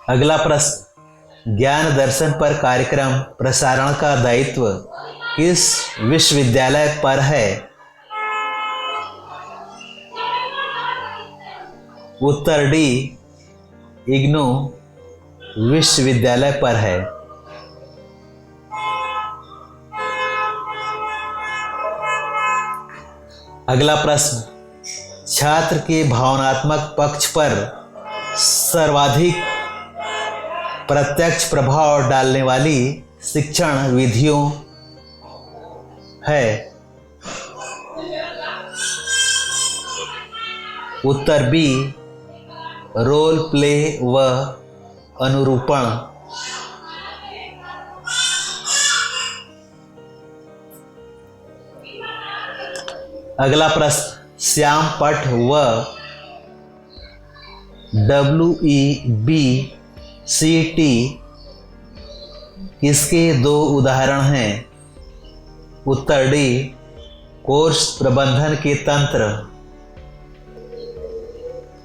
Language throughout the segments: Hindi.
अगला प्रश्न, ज्ञान दर्शन पर कार्यक्रम प्रसारण का दायित्व किस विश्वविद्यालय पर है? उत्तर डी, इग्नू विश्वविद्यालय पर है। अगला प्रश्न, छात्र के भावनात्मक पक्ष पर सर्वाधिक प्रत्यक्ष प्रभाव डालने वाली शिक्षण विधियों है? उत्तर बी, रोल प्ले व अनुरूपण। अगला प्रश्न, श्याम पट व WEBCT किसके दो उदाहरण हैं? उत्तर डी, कोर्स प्रबंधन के तंत्र।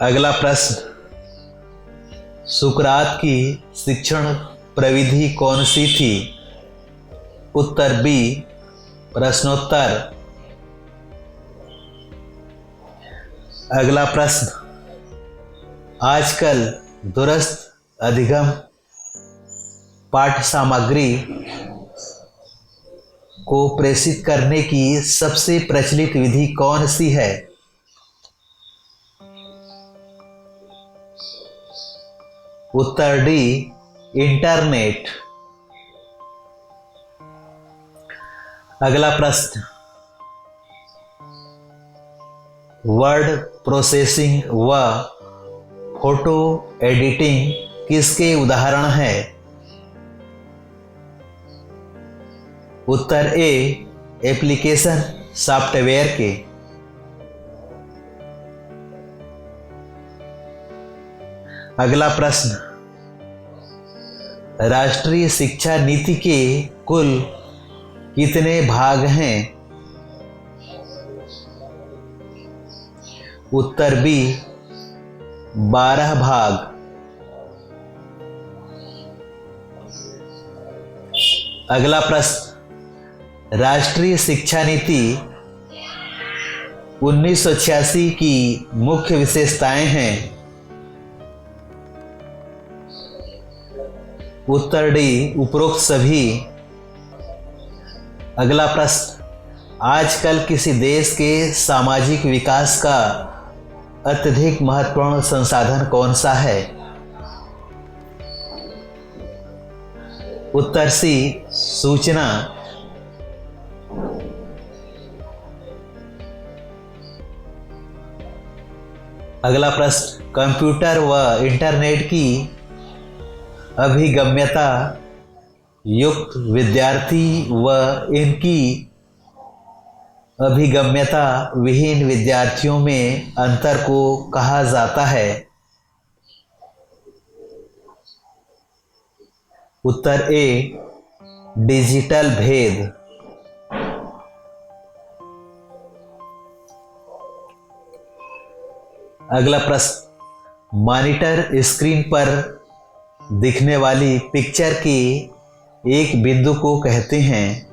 अगला प्रश्न, सुकरात की शिक्षण प्रविधि कौन सी थी? उत्तर बी, प्रश्नोत्तर। अगला प्रश्न, आजकल दूरस्थ अधिगम पाठ्य सामग्री को प्रेषित करने की सबसे प्रचलित विधि कौन सी है? उत्तर डी, इंटरनेट। अगला प्रश्न, वर्ड प्रोसेसिंग व फोटो एडिटिंग किसके उदाहरण है? उत्तर ए, एप्लीकेशन सॉफ्टवेयर के। अगला प्रश्न, राष्ट्रीय शिक्षा नीति के कुल कितने भाग हैं? उत्तर बी, 12 भाग। अगला प्रश्न, राष्ट्रीय शिक्षा नीति 1986 की मुख्य विशेषताएं हैं? उत्तर डी, उपरोक्त सभी। अगला प्रश्न, आजकल किसी देश के सामाजिक विकास का अत्यधिक महत्वपूर्ण संसाधन कौन सा है? उत्तर सी, सूचना। अगला प्रश्न, कंप्यूटर व इंटरनेट की अभिगम्यता युक्त विद्यार्थी व इनकी अभिगम्यता विहीन विद्यार्थियों में अंतर को कहा जाता है? उत्तर ए, डिजिटल भेद। अगला प्रश्न, मॉनिटर स्क्रीन पर दिखने वाली पिक्चर के एक बिंदु को कहते हैं?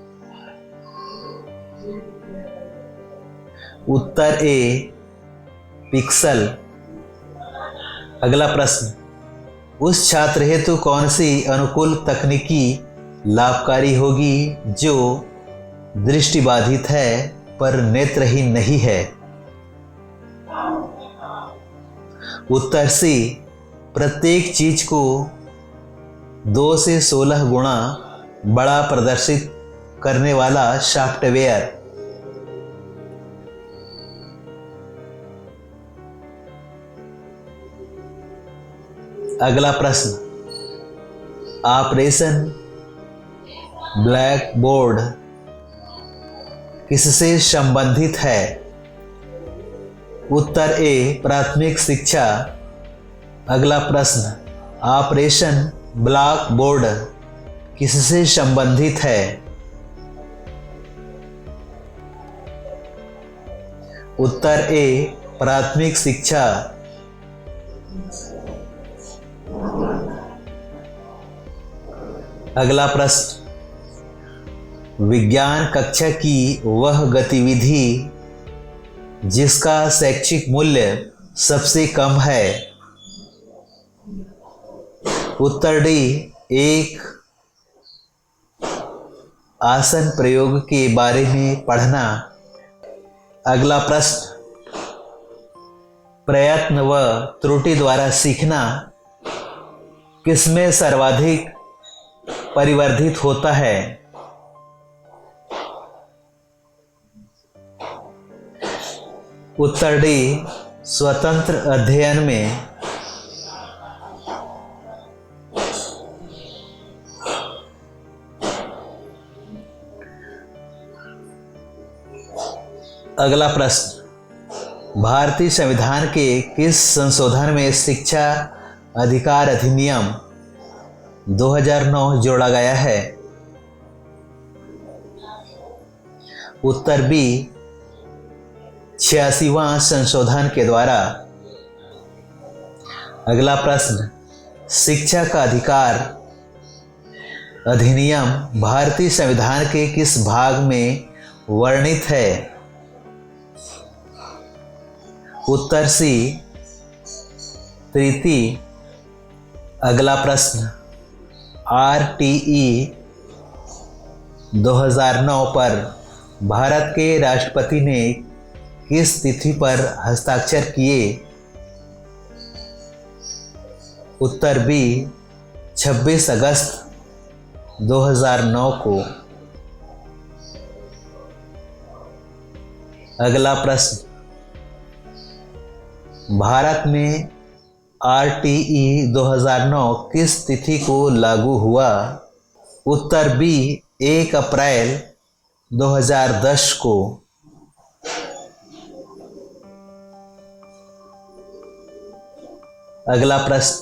उत्तर ए, पिक्सल। अगला प्रश्न, उस छात्र हेतु कौन सी अनुकूल तकनीकी लाभकारी होगी जो दृष्टिबाधित है पर नेत्रहीन नहीं है? उत्तर सी, प्रत्येक चीज को 2 से 16 गुना बड़ा प्रदर्शित करने वाला सॉफ्टवेयर। अगला प्रश्न, ऑपरेशन ब्लैक बोर्ड किससे संबंधित है? उत्तर ए, प्राथमिक शिक्षा। अगला प्रश्न, ऑपरेशन ब्लैक बोर्ड किससे संबंधित है? उत्तर ए, प्राथमिक शिक्षा। अगला प्रश्न, विज्ञान कक्षा की वह गतिविधि जिसका शैक्षिक मूल्य सबसे कम है। उत्तर डी, एक आसन प्रयोग के बारे में पढ़ना। अगला प्रश्न, प्रयत्न व त्रुटि द्वारा सीखना किसमें सर्वाधिक परिवर्धित होता है। उत्तर डी, स्वतंत्र अध्ययन में। अगला प्रश्न, भारतीय संविधान के किस संशोधन में शिक्षा अधिकार अधिनियम 2009 जोड़ा गया है। उत्तर बी, 86वां संशोधन के द्वारा। अगला प्रश्न, शिक्षा का अधिकार अधिनियम भारतीय संविधान के किस भाग में वर्णित है। उत्तर सी, तृतीय। अगला प्रश्न, RTE 2009 पर भारत के राष्ट्रपति ने किस तिथि पर हस्ताक्षर किए। उत्तर बी, 26 अगस्त 2009 को। अगला प्रश्न, भारत में RTE 2009 किस तिथि को लागू हुआ। उत्तर बी, 1 अप्रैल 2010 को। अगला प्रश्न,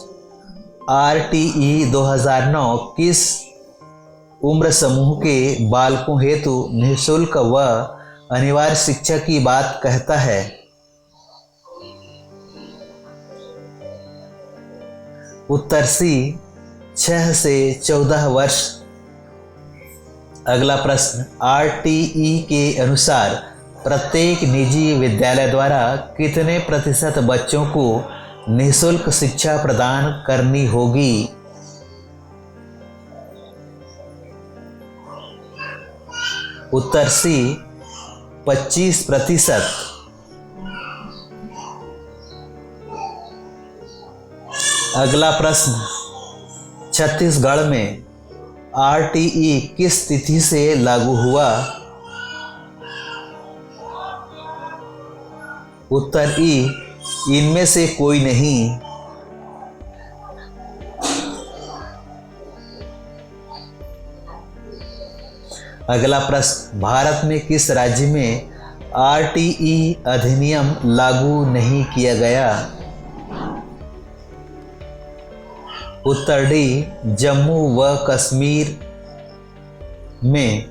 RTE 2009 किस उम्र समूह के बालकों हेतु निःशुल्क व अनिवार्य शिक्षा की बात कहता है। उत्तर सी, 6 से 14 वर्ष। अगला प्रश्न, RTE के अनुसार प्रत्येक निजी विद्यालय द्वारा कितने प्रतिशत बच्चों को निःशुल्क शिक्षा प्रदान करनी होगी। उत्तर सी, 25%। अगला प्रश्न, छत्तीसगढ़ में RTE किस तिथि से लागू हुआ। उत्तर ई, इनमें से कोई नहीं। अगला प्रश्न, भारत में किस राज्य में RTE अधिनियम लागू नहीं किया गया। उत्तर डी, जम्मू व कश्मीर में।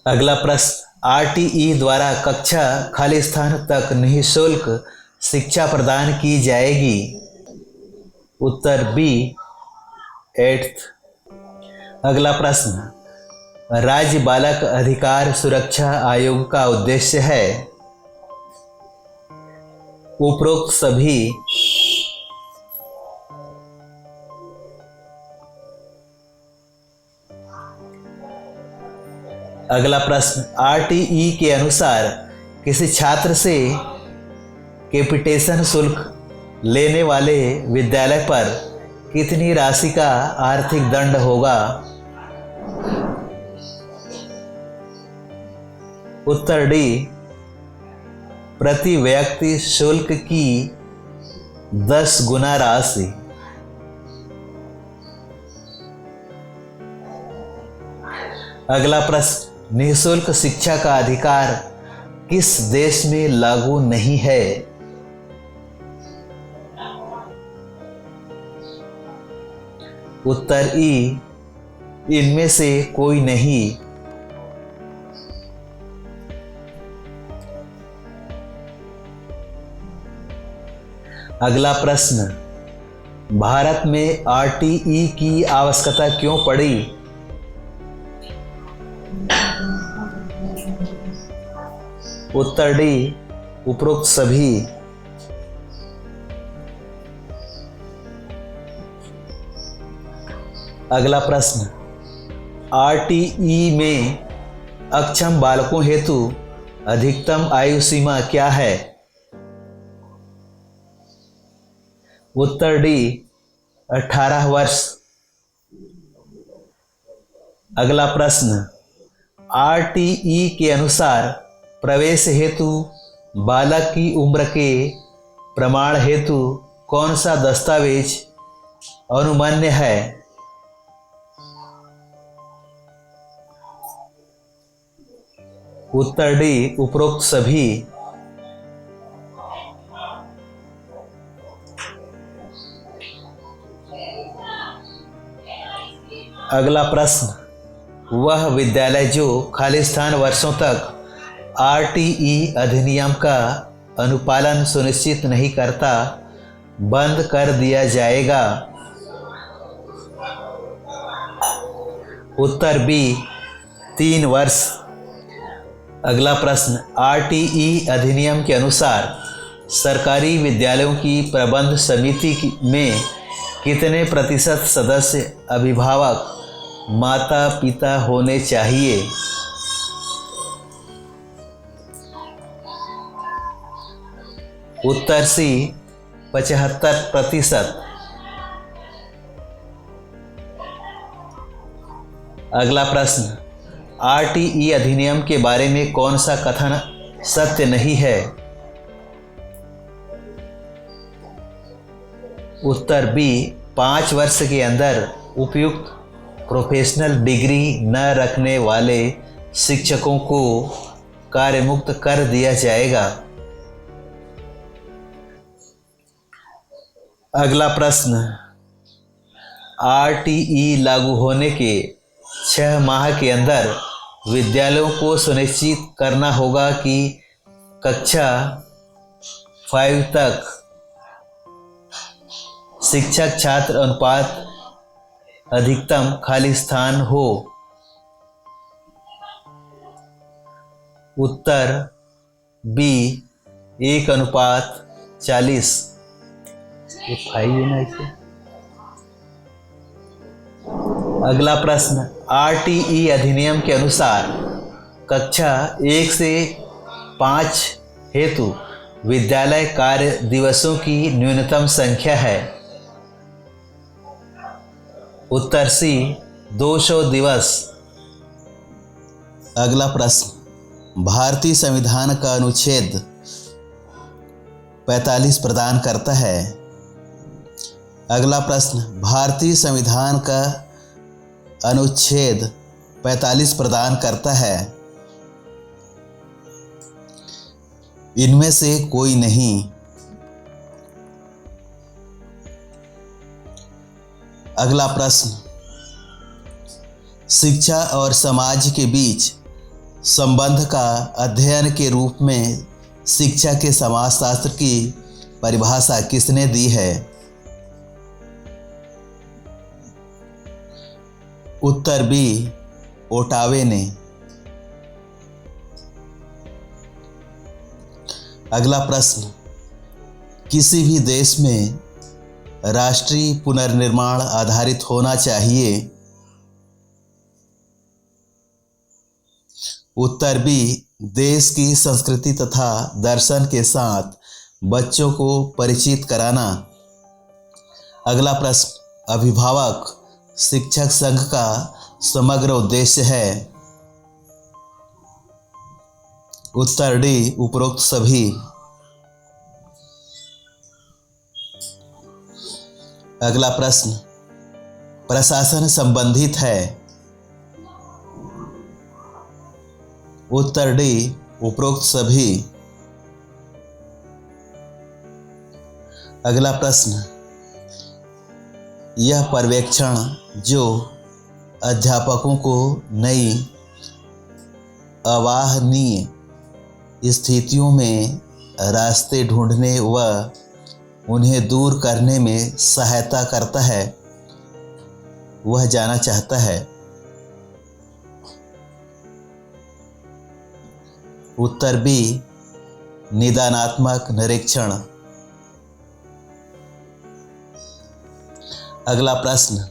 अगला प्रश्न, RTE द्वारा कक्षा खाली स्थान तक निःशुल्क शिक्षा प्रदान की जाएगी। उत्तर बी, 8th। अगला प्रश्न, राज्य बालक अधिकार सुरक्षा आयोग का उद्देश्य है। उपरोक्त सभी। अगला प्रश्न, RTE के अनुसार किसी छात्र से कैपिटेशन शुल्क लेने वाले विद्यालय पर कितनी राशि का आर्थिक दंड होगा। उत्तर डी, प्रति व्यक्ति शुल्क की 10 गुना राशि। अगला प्रश्न, निःशुल्क शिक्षा का अधिकार किस देश में लागू नहीं है। उत्तर ई, इनमें से कोई नहीं। अगला प्रश्न, भारत में आरटीई की आवश्यकता क्यों पड़ी? उत्तर डी, उपरोक्त सभी। अगला प्रश्न, आरटीई में अक्षम बालकों हेतु अधिकतम आयु सीमा क्या है? उत्तर डी, 18 वर्ष। अगला प्रश्न, आरटीई के अनुसार प्रवेश हेतु बालक की उम्र के प्रमाण हेतु कौन सा दस्तावेज अनुमान्य है? उत्तर डी, उपरोक्त सभी। अगला प्रश्न, वह विद्यालय जो खालिस्तान वर्षों तक आरटीई अधिनियम का अनुपालन सुनिश्चित नहीं करता, बंद कर दिया जाएगा। उत्तर बी, 3 वर्ष। अगला प्रश्न, आरटीई अधिनियम के अनुसार सरकारी विद्यालयों की प्रबंध समिति में कितने प्रतिशत सदस्य अभिभावक माता पिता होने चाहिए? उत्तर सी, 75%। अगला प्रश्न, आरटीई अधिनियम के बारे में कौन सा कथन सत्य नहीं है? उत्तर बी, 5 वर्ष के अंदर उपयुक्त प्रोफेशनल डिग्री न रखने वाले शिक्षकों को कार्यमुक्त कर दिया जाएगा। अगला प्रश्न, आरटीई लागू होने के 6 माह के अंदर विद्यालयों को सुनिश्चित करना होगा कि कक्षा 5 तक शिक्षक छात्र अनुपात अधिकतम खाली स्थान हो। उत्तर बी, 1:40। ये 5 है ना इसे। अगला प्रश्न, आरटीई अधिनियम के अनुसार कक्षा 1 से 5 हेतु विद्यालय कार्य दिवसों की न्यूनतम संख्या है। उत्तर सी, 200 दिवस। अगला प्रश्न, भारतीय संविधान का अनुच्छेद 45 प्रदान करता है। अगला प्रश्न, भारतीय संविधान का अनुच्छेद 45 प्रदान करता है। इनमें से कोई नहीं। अगला प्रश्न, शिक्षा और समाज के बीच संबंध का अध्ययन के रूप में शिक्षा के समाजशास्त्र की परिभाषा किसने दी है? उत्तर बी, ओटावे ने। अगला प्रश्न, किसी भी देश में राष्ट्रीय पुनर्निर्माण आधारित होना चाहिए। उत्तर बी, देश की संस्कृति तथा दर्शन के साथ बच्चों को परिचित कराना। अगला प्रश्न, अभिभावक शिक्षक संघ का समग्र उद्देश्य है। उत्तर डी, उपरोक्त सभी। अगला प्रश्न, प्रशासन संबंधित है। उत्तर डी, उपरोक्त सभी। अगला प्रश्न, यह पर्यवेक्षण जो अध्यापकों को नई अवाहनीय स्थितियों में रास्ते ढूंढने व उन्हें दूर करने में सहायता करता है, वह जानना चाहता है। उत्तर बी, निदानात्मक निरीक्षण। अगला प्रश्न,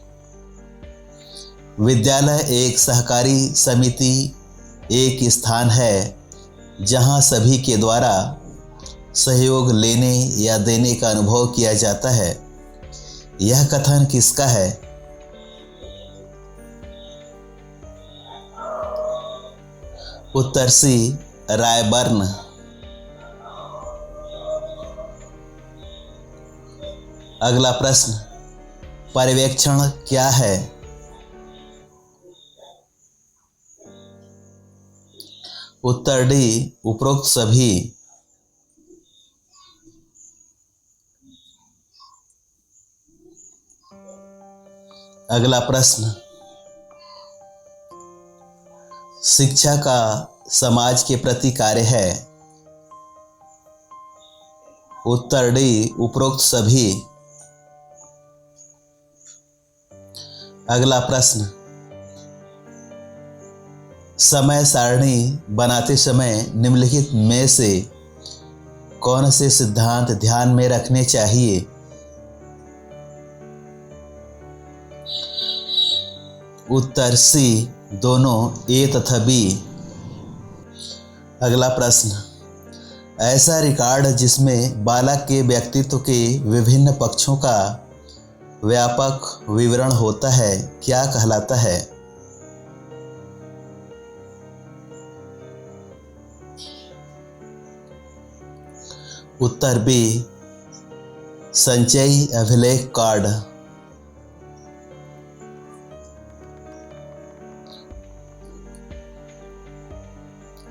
विद्यालय एक सहकारी समिति एक स्थान है जहां सभी के द्वारा सहयोग लेने या देने का अनुभव किया जाता है। यह कथन किसका है? उत्तर सी, रायबर्न। अगला प्रश्न, पर्यवेक्षण क्या है? उत्तर डी, उपरोक्त सभी। अगला प्रश्न, शिक्षा का समाज के प्रति कार्य है। उत्तर डी, उपरोक्त सभी। अगला प्रश्न, समय सारणी बनाते समय निम्नलिखित में से कौन से सिद्धांत ध्यान में रखने चाहिए? उत्तर सी, दोनों, ए तथा बी। अगला प्रश्न, ऐसा रिकॉर्ड जिसमें बालक के व्यक्तित्व के विभिन्न पक्षों का व्यापक विवरण होता है, क्या कहलाता है? उत्तर बी, संचयी अभिलेख कार्ड।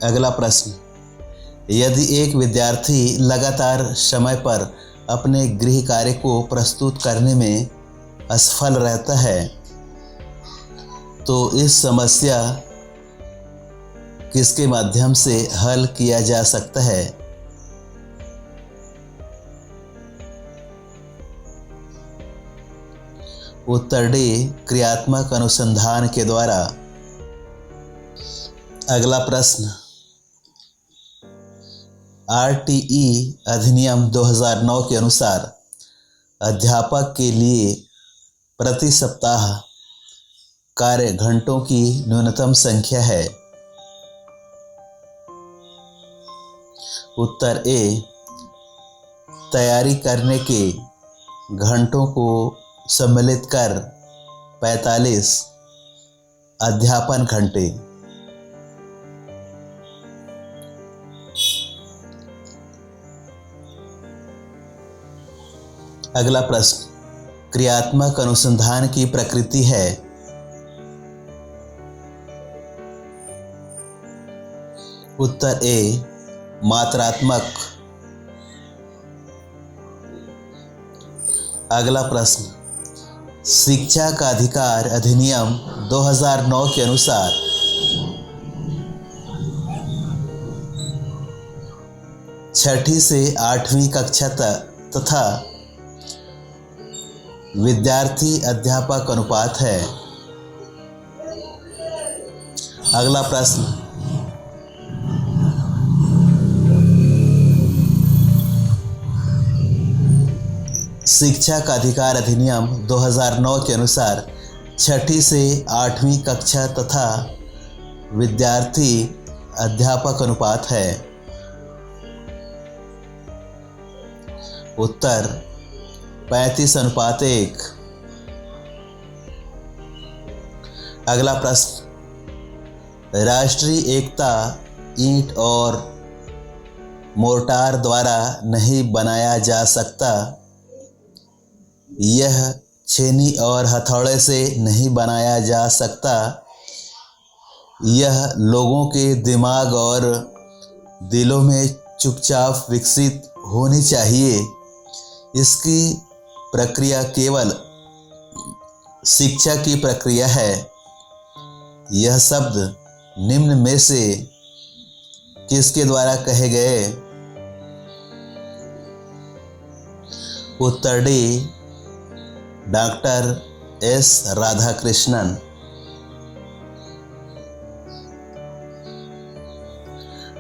अगला प्रश्न, यदि एक विद्यार्थी लगातार समय पर अपने गृह कार्य को प्रस्तुत करने में असफल रहता है तो इस समस्या किसके माध्यम से हल किया जा सकता है? उत्तर डी, क्रियात्मक अनुसंधान के द्वारा। अगला प्रश्न, आरटीई अधिनियम 2009 के अनुसार अध्यापक के लिए प्रति सप्ताह कार्य घंटों की न्यूनतम संख्या है। उत्तर ए, तैयारी करने के घंटों को सम्मिलित कर 45 अध्यापन घंटे। अगला प्रश्न, क्रियात्मक अनुसंधान की प्रकृति है। उत्तर ए, मात्रात्मक। अगला प्रश्न, शिक्षा का अधिकार अधिनियम 2009 के अनुसार छठी से 8वीं कक्षा तथा विद्यार्थी अध्यापक अनुपात है। अगला प्रश्न, शिक्षा का अधिकार अधिनियम 2009 के अनुसार छठी से 8वीं कक्षा तथा विद्यार्थी अध्यापक अनुपात है। उत्तर 35:1। अगला प्रश्न, राष्ट्रीय एकता ईंट और मोर्टार द्वारा नहीं बनाया जा सकता। यह छेनी और हथौड़े से नहीं बनाया जा सकता। यह लोगों के दिमाग और दिलों में चुपचाप विकसित होनी चाहिए। इसकी प्रक्रिया केवल शिक्षा की प्रक्रिया है। यह शब्द निम्न में से किसके द्वारा कहे गए? उत्तर डी डॉक्टर एस राधाकृष्णन।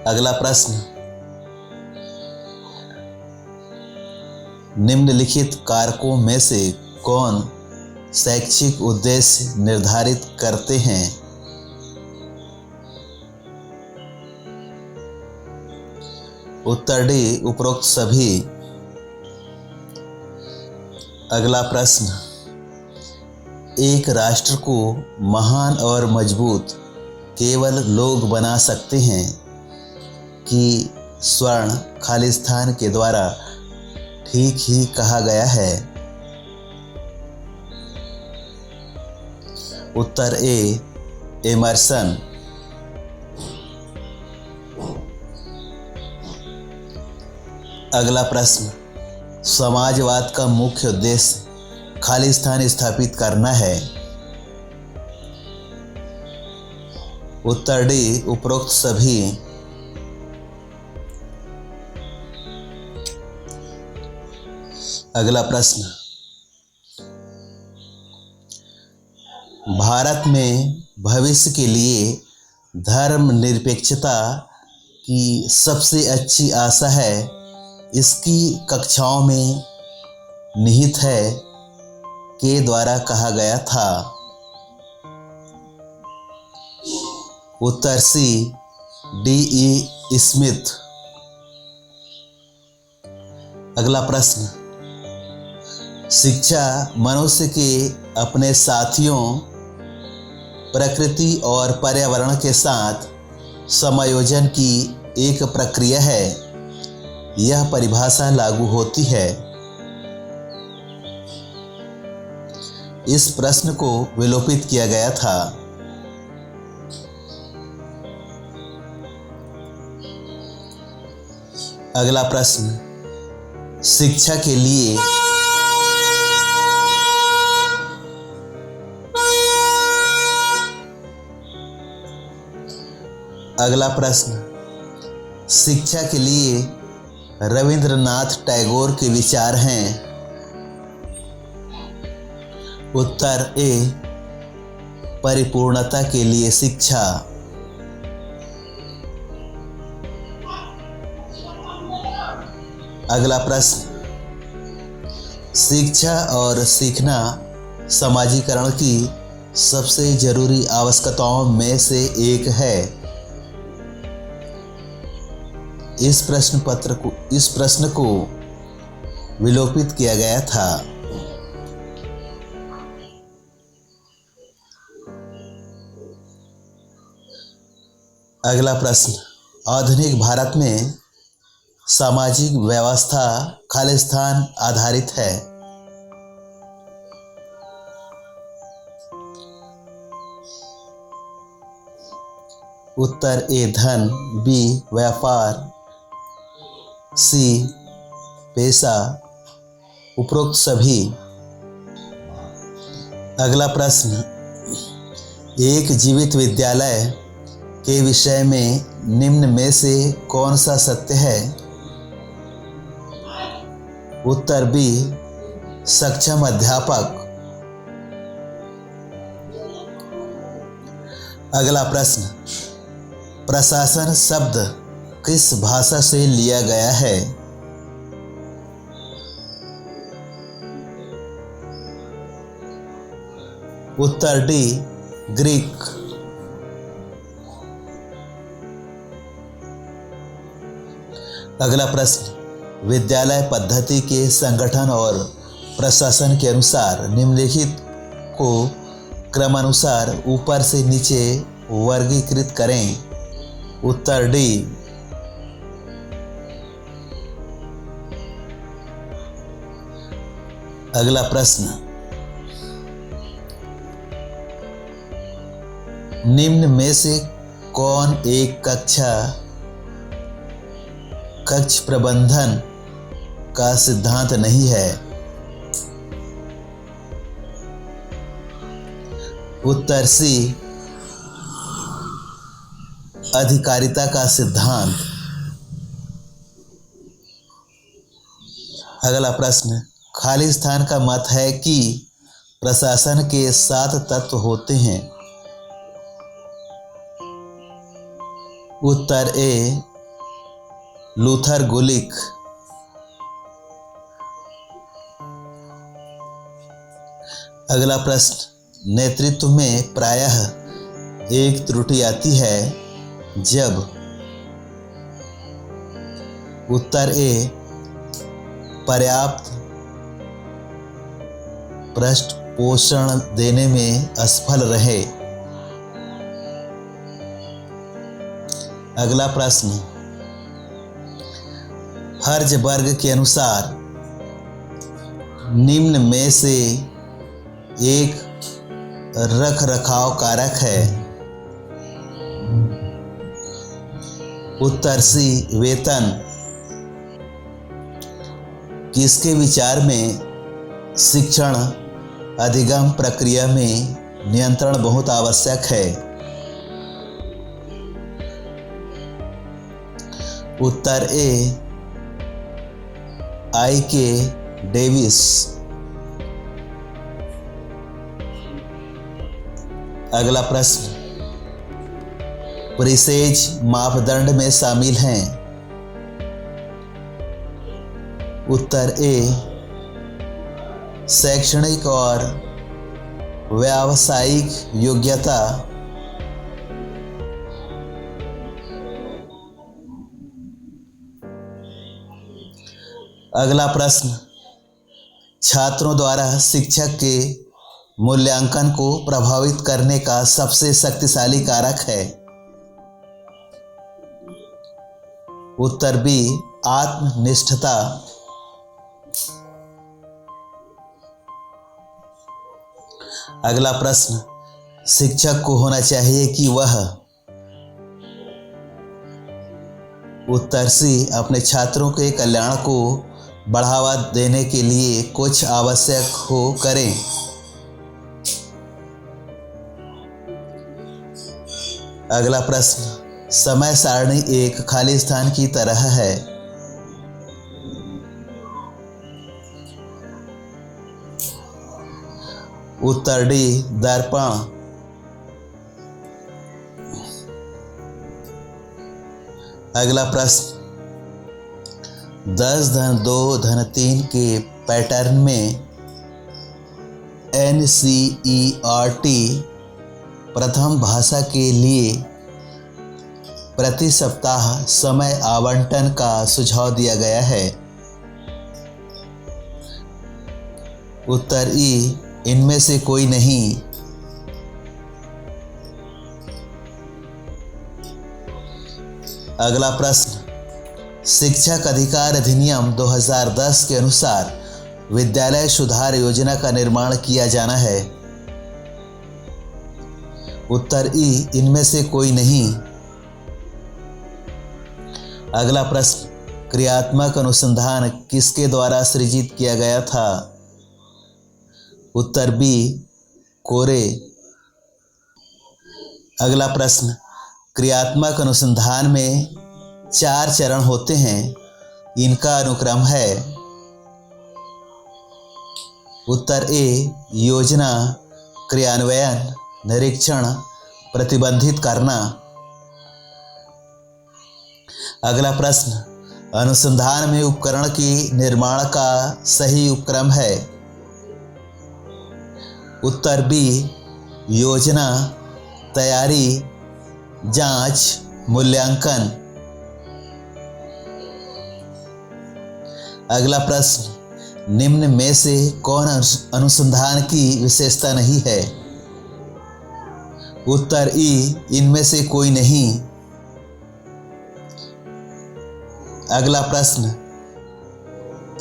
अगला प्रश्न, निम्नलिखित कारकों में से कौन शैक्षिक उद्देश्य निर्धारित करते हैं? उत्तर डी उपरोक्त सभी। अगला प्रश्न, एक राष्ट्र को महान और मजबूत केवल लोग बना सकते हैं कि स्वर्ण खालिस्तान के द्वारा ठीक ही कहा गया है? उत्तर ए एमर्सन। अगला प्रश्न, समाजवाद का मुख्य उद्देश्य खालिस्तान स्थापित करना है? उत्तर डी उपरोक्त सभी। अगला प्रश्न, भारत में भविष्य के लिए धर्मनिरपेक्षता की सबसे अच्छी आशा है, इसकी कक्षाओं में निहित है के द्वारा कहा गया था? उत्तर सी डी ई स्मिथ। अगला प्रश्न, शिक्षा मनुष्य के अपने साथियों, प्रकृति और पर्यावरण के साथ समायोजन की एक प्रक्रिया है। यह परिभाषा लागू होती है। इस प्रश्न को विलोपित किया गया था। अगला प्रश्न, शिक्षा के लिए अगला प्रश्न, शिक्षा के लिए रविंद्रनाथ टैगोर के विचार हैं? उत्तर ए परिपूर्णता के लिए शिक्षा। अगला प्रश्न, शिक्षा और सीखना समाजीकरण की सबसे जरूरी आवश्यकताओं में से एक है। इस प्रश्न को विलोपित किया गया था। अगला प्रश्न, आधुनिक भारत में सामाजिक व्यवस्था खालिस्तान आधारित है? उत्तर ए धन, बी व्यापार, सी पेशा, उपरोक्त सभी। अगला प्रश्न, एक जीवित विद्यालय के विषय में निम्न में से कौन सा सत्य है? उत्तर बी सक्षम अध्यापक। अगला प्रश्न, प्रशासन शब्द किस भाषा से लिया गया है? उत्तर डी ग्रीक। अगला प्रश्न, विद्यालय पद्धति के संगठन और प्रशासन के अनुसार निम्नलिखित को क्रमानुसार ऊपर से नीचे वर्गीकृत करें? उत्तर डी। अगला प्रश्न, निम्न में से कौन एक कक्ष प्रबंधन का सिद्धांत नहीं है? उत्तर सी अधिकारिता का सिद्धांत। अगला प्रश्न, खालिस्तान का मत है कि प्रशासन के 7 तत्व होते हैं। उत्तर ए लूथर गुलिक। अगला प्रश्न, नेतृत्व में प्रायः एक त्रुटि आती है जब। उत्तर ए पर्याप्त पृष्ठपोषण देने में असफल रहे। अगला प्रश्न, हर्ज वर्ग के अनुसार निम्न में से एक रख रखाव कारक है। उत्तर सी वेतन। किसके विचार में शिक्षण अधिगम प्रक्रिया में नियंत्रण बहुत आवश्यक है। उत्तर ए I.K. डेविस। अगला प्रश्न, प्रीसेज मापदंड में शामिल हैं। उत्तर ए शैक्षणिक और व्यावसायिक योग्यता। अगला प्रश्न, छात्रों द्वारा शिक्षक के मूल्यांकन को प्रभावित करने का सबसे शक्तिशाली कारक है। उत्तर बी आत्मनिष्ठता। अगला प्रश्न, शिक्षक को होना चाहिए कि वह। उत्तर सी अपने छात्रों के कल्याण को बढ़ावा देने के लिए कुछ आवश्यक हो करें। अगला प्रश्न, समय सारणी एक खालिस्तान की तरह है। उत्तर डी दर्पण। अगला प्रश्न, 10-2-3 के पैटर्न में NCERT प्रथम भाषा के लिए प्रति सप्ताह समय आवंटन का सुझाव दिया गया है। उत्तर ई इनमें से कोई नहीं। अगला प्रश्न, शिक्षक अधिकार अधिनियम 2010 के अनुसार विद्यालय सुधार योजना का निर्माण किया जाना है। उत्तर ई इनमें से कोई नहीं। अगला प्रश्न, क्रियात्मक अनुसंधान किसके द्वारा सृजित किया गया था। उत्तर बी कोरे। अगला प्रश्न, क्रियात्मक अनुसंधान में 4 चरण होते हैं, इनका अनुक्रम है। उत्तर ए योजना, क्रियान्वयन, निरीक्षण, प्रतिबंधित करना। अगला प्रश्न, अनुसंधान में उपकरण की निर्माण का सही उपक्रम है। उत्तर बी योजना, तैयारी, जांच, मूल्यांकन। अगला प्रश्न, निम्न में से कौन अनुसंधान की विशेषता नहीं है। उत्तर ई इनमें से कोई नहीं। अगला प्रश्न,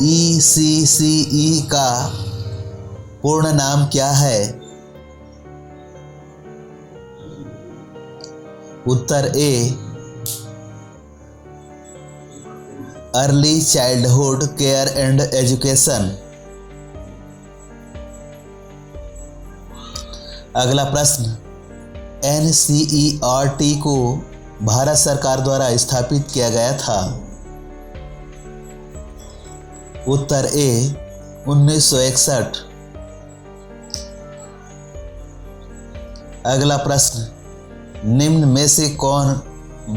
ECCE का पूर्ण नाम क्या है। उत्तर a early childhood care and education. अगला प्रश्न, NCERT को भारत सरकार द्वारा स्थापित किया गया था। उत्तर ए 1961। अगला प्रश्न, निम्न में से कौन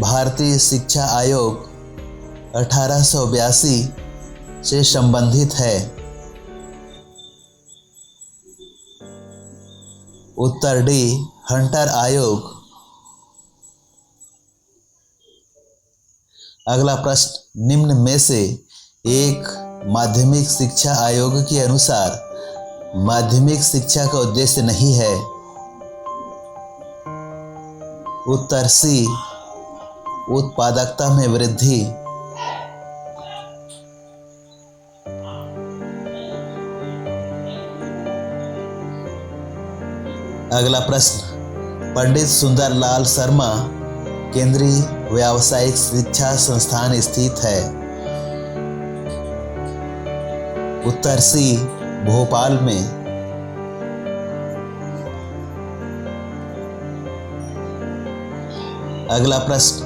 भारतीय शिक्षा आयोग 1882 से संबंधित है? उत्तर डी, हंटर आयोग। अगला प्रश्न, निम्न में से एक माध्यमिक शिक्षा आयोग के अनुसार माध्यमिक शिक्षा का उद्देश्य नहीं है? उत्तर सी, उत्पादकता में वृद्धि। अगला प्रश्न, पंडित सुंदरलाल शर्मा केंद्रीय व्यावसायिक शिक्षा संस्थान स्थित है? उत्तर सी, भोपाल में। अगला प्रश्न,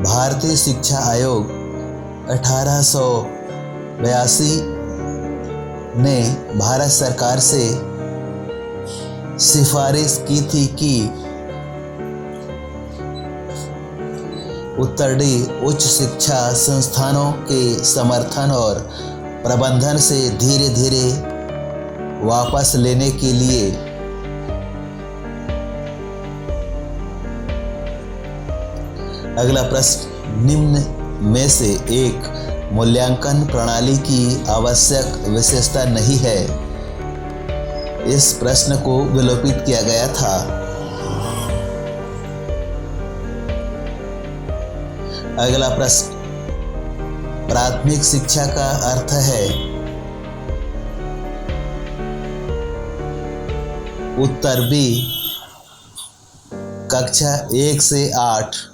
भारतीय शिक्षा आयोग 1882 ने भारत सरकार से सिफारिश की थी कि उत्तर डी, उच्च शिक्षा संस्थानों के समर्थन और प्रबंधन से धीरे धीरे वापस लेने के लिए। अगला प्रश्न, निम्न में से एक मूल्यांकन प्रणाली की आवश्यक विशेषता नहीं है? इस प्रश्न को विलोपित किया गया था। अगला प्रश्न, प्राथमिक शिक्षा का अर्थ है? उत्तर बी, कक्षा 1 से 8।